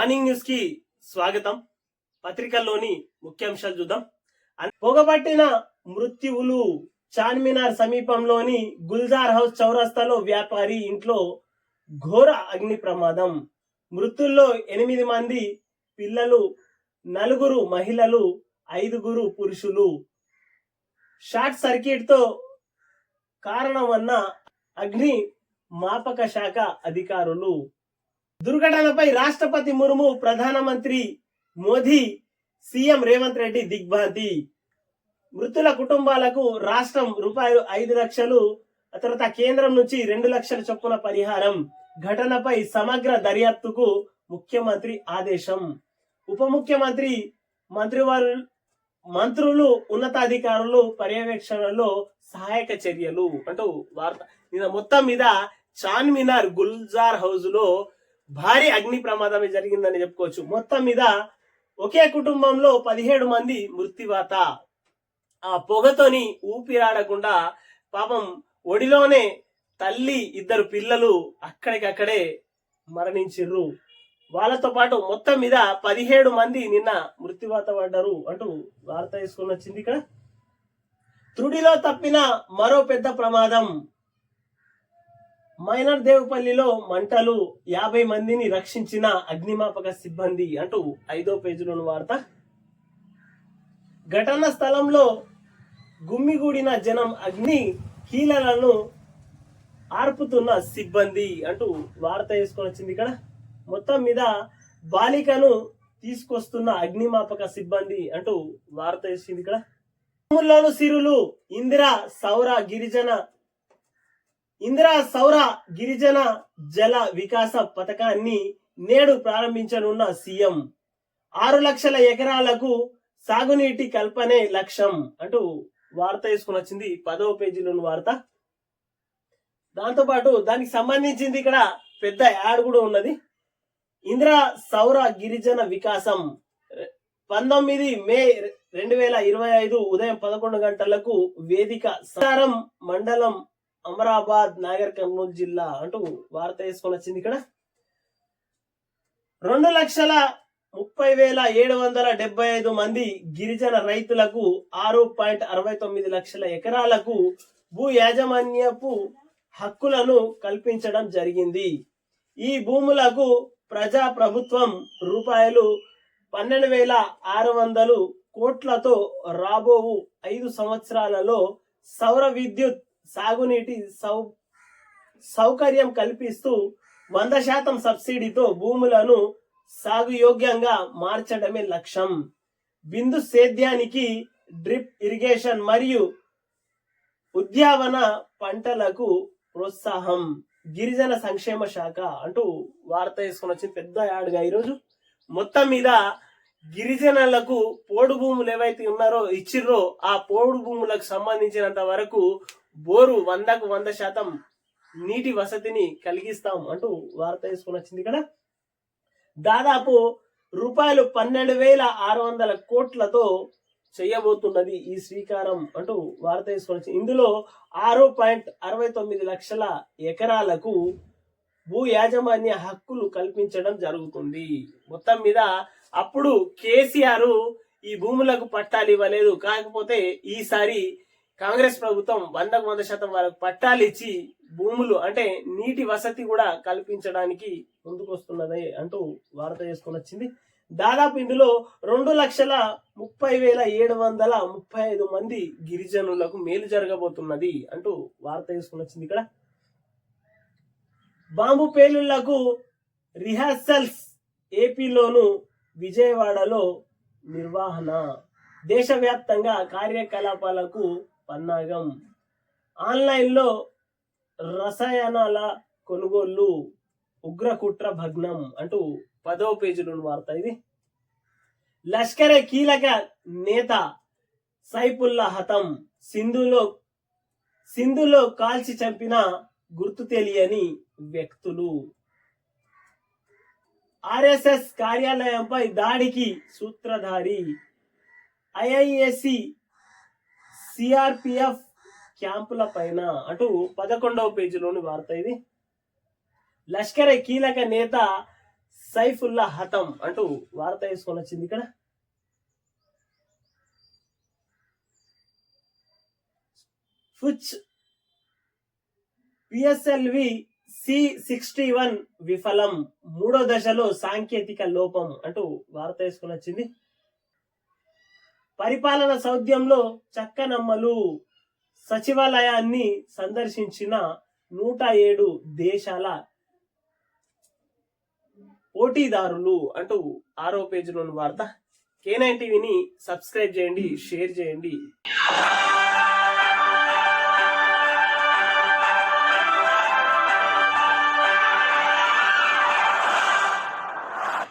Morning news కి స్వాగతం. పత్రికల్లోని ముఖ్యాంశాలు చూద్దాం. పొగబట్టిన మృత్యువులు. చార్మినార్ సమీపంలోని గుల్జార్ హౌస్ చౌరస్తాలో వ్యాపారి ఇంట్లో ఘోర అగ్ని ప్రమాదం. మృతుల్లో 8 మంది పిల్లలు, 4 మహిళలు, 5 పురుషులు. షార్ట్ సర్క్యూట్ తో కారణమన్న అగ్ని మాపక శాఖ అధికారులు. దుర్ఘటనపై రాష్ట్రపతి ముర్ము, ప్రధానమంత్రి మోదీ, సీఎం రేవంత్ రెడ్డి దిగ్భ్రాంతి. మృతుల కుటుంబాలకు రాష్ట్రం ₹5 లక్షలు, తర్వాత కేంద్రం నుంచి 2 లక్షల చొప్పున పరిహారం. ఘటనపై సమగ్ర దర్యాప్తుకు ముఖ్యమంత్రి ఆదేశం. ఉప ముఖ్యమంత్రి, మంత్రులు, ఉన్నతాధికారులు పర్యవేక్షణలో సహాయక చర్యలు అంటూ వార్త. మొత్తం మీద చార్మినార్ గుల్జార్ హౌస్ లో భారీ అగ్ని ప్రమాదం జరిగిందని చెప్పుకోవచ్చు. మొత్తం మీద ఒకే కుటుంబంలో 17 మంది మృత్యువాత. ఆ పొగతోని ఊపిరాడకుండా పాపం ఒడిలోనే తల్లి, 2 పిల్లలు అక్కడికక్కడే మరణించిర్రు. వాళ్ళతో పాటు మొత్తం మీద 17 మంది నిన్న మృత్యువాత పడ్డారు అంటూ వార్త తీసుకొని వచ్చింది. ఇక్కడ త్రుడిలో తప్పిన మరో పెద్ద ప్రమాదం. మైనర్ దేవుపల్లిలో మంటలు, 50 మందిని రక్షించిన అగ్నిమాపక సిబ్బంది అంటూ 5వ పేజీలోని వార్త. ఘటన స్థలంలో గుమ్మిగూడిన జనం, అగ్ని కీలలను ఆర్పుతున్న సిబ్బంది అంటూ వార్త వేసుకొని వచ్చింది. ఇక్కడ మొత్తం మీద బాలికను తీసుకొస్తున్న అగ్నిమాపక సిబ్బంది అంటూ వార్త వేసింది. ఇక్కడ భూముల్లోను సిరులు. ఇందిరా సౌర గిరిజన జల వికాస పథకాన్ని నేడు ప్రారంభించనున్న సీఎం. 6 లక్షల ఎకరాలకు సాగునీటి కల్పనే లక్ష్యం అంటూ వార్త వేసుకుని వచ్చింది 10వ పేజీలోని వార్త. దాంతోపాటు దానికి సంబంధించింది ఇక్కడ పెద్ద యాడ్ కూడా ఉన్నది. ఇందిరా సౌర గిరిజన వికాసం 19 మే 2025 ఉదయం 11 గంటలకు వేదిక. సారం మండలం, అమరాబాద్, నాగర్ కర్నూలు జిల్లా అంటూ వార్త వేసుకొని వచ్చింది. ఇక్కడ 2,30,775 మంది గిరిజన రైతులకు 6.69 లక్షల ఎకరాలకు భూ యాజమాన్యపు హక్కులను కల్పించడం జరిగింది. ఈ భూములకు ప్రజా ప్రభుత్వం ₹12,600 కోట్లతో రాబోవు 5 సంవత్సరాలలో సౌర విద్యుత్ సాగునీటి సౌకర్యం కల్పిస్తూ 100% సబ్సిడీతో భూములను సాగుయోగ్యంగా మార్చడమే లక్ష్యం. బిందు సేద్యానికి, డ్రిప్ ఇరిగేషన్ మరియు ఉద్యానవన పంటలకు ప్రోత్సాహం. గిరిజన సంక్షేమ శాఖ అంటూ వార్త వేసుకొని వచ్చింది పెద్ద యాడ్గా ఈరోజు. మొత్తం మీద గిరిజనులకు పోడు భూములు ఏవైతే ఇచ్చిర్రో ఆ పోడు భూములకు సంబంధించినంత వరకు బోరు 100% నీటి వసతిని కలిగిస్తాం అంటూ వార్త వేసుకొని వచ్చింది. ఇక్కడ దాదాపు ₹12,600 కోట్లతో చేయబోతున్నది ఈ స్వీకారం అంటూ వార్త వేసుకొని వచ్చింది. ఇందులో 6.69 లక్షల ఎకరాలకు భూ యాజమాన్య హక్కులు కల్పించడం జరుగుతుంది. మొత్తం మీద అప్పుడు కేసీఆర్ ఈ భూములకు పట్టాలు ఇవ్వలేదు. కాకపోతే ఈసారి కాంగ్రెస్ ప్రభుత్వం 100% వాళ్ళకు పట్టాలు ఇచ్చి భూములు అంటే నీటి వసతి కూడా కల్పించడానికి ముందుకొస్తున్నది అంటూ వార్త చేసుకొని వచ్చింది. దాదాపు ఇందులో 2,30,735 మంది గిరిజనులకు మేలు జరగబోతున్నది అంటూ వార్త చేసుకొని వచ్చింది. ఇక్కడ బాంబు పేలుళ్లకు రిహార్సల్స్. ఏపీలోను విజయవాడలో నిర్వహణ. దేశవ్యాప్తంగా కార్యకలాపాలకు పన్నాగం. ఆన్లైన్లో రసాయనాల కొనుగోళ్లు, ఉగ్రకుట్ర భగ్నం అంటూ 10వ పేజీలోని వార్త ఇది. లష్కరే కీలక నేత సైఫుల్లా హతం. సింధులో కాల్చి చంపిన గుర్తు తెలియని వ్యక్తులు. ఆర్ఎస్ఎస్ కార్యాలయంపై దాడికి సూత్రధారి. ఐఐఎస్సి, సిఆర్పిఎఫ్ క్యాంపుల పైన అంటూ 11వ పేజీలోని వార్త ఇది. లష్కరే కీలక నేత సైఫుల్లా హతం అంటూ వార్త వేసుకొని వచ్చింది ఇక్కడ. ఫుచ్ పిఎస్ఎల్వి C61 విఫలం, 3వ దశలో సాంకేతిక లోపం అంటూ వార్త వేసుకొని వచ్చింది. పరిపాలన సౌద్యంలో చక్కనమ్మలు, సచివాలయాన్ని సందర్శించిన 107 దేశాల పోటీదారులు అంటూ 6వ పేజీలోని వార్త. K9 టీవీని సబ్స్క్రైబ్ చేయండి, షేర్ చేయండి.